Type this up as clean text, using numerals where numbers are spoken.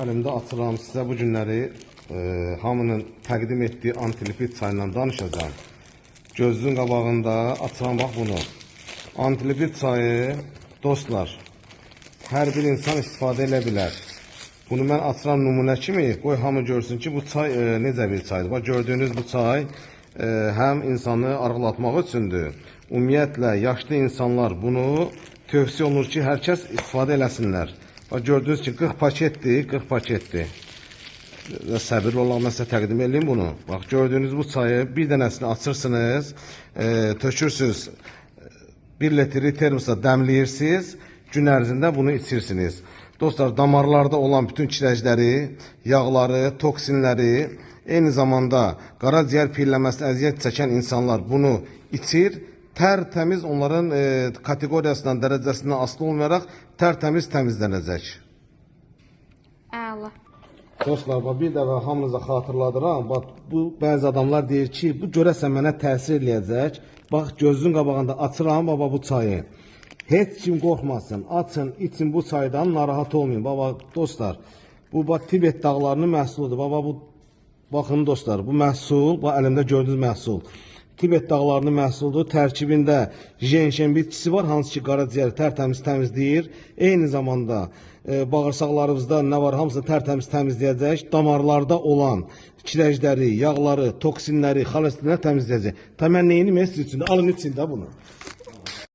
Əlimdə açıram sizə bu günləri hamının təqdim etdiyi antilipid çayından danışacağım. Gözünün qabağında açıram bax bunu. Antilipid çayı dostlar, hər bir insan istifadə edə bilər. Bunu mən açıram nümunə kimi, qoy hamı görsün ki bu çay necə bir çaydır. Bax gördüyünüz bu çay həm insanı arıqlatmaq üçündür. Ümumiyyətlə yaşlı insanlar bunu tövsiyə olunur ki, hər kəs istifadə eləsinlər. Bax gördüyünüz ki 40 paketdir, 40 paketdir. Səbirli olaq mən sizə təqdim edeyim bunu. Bax gördüyünüz bu çayı bir dənəsini açırsınız, tökürsünüz, 1 litri termosa dəmləyirsiniz, gün ərzində bunu içirsiniz. Dostlar, damarlarda olan bütün kirəcləri, yağları, toksinləri, eyni zamanda qaraciyər piyirləməsinə əziyyət çəkən insanlar bunu içir. Tərtəmiz onların kateqoriyasından, dərəcəsindən asılı olmayaraq tərtəmiz təmizlənəcək. Əla. Dostlar, bir dəfə hamınıza xatırladıram. Bax, bu bəzi adamlar deyir ki, bu görəsən mənə təsir eləyəcək. Bax, gözünün qabağında açıram baba bu çayı. Heç kim qorxmasın, açın, için bu çaydan, narahat olmayın. Baba, dostlar, bu bax, Tibet dağlarının məhsuludur. Baba, bu, baxın dostlar, bu məhsul, bax, əlimdə gördüyünüz məhsul. Tibet dağlarının məhsuludur. Tərkibində jenşen bitkisi var, hansı ki qaraciyəri tərtəmiz təmizləyir. Eyni zamanda bağırsaqlarımızda nə var, hamısını tərtəmiz təmizləyəcək. Damarlarda olan kirəcləri, yağları, toksinləri, xolesterinləri təmizləyəcək. Mən neyini sizin üçün? Alın için də bunu.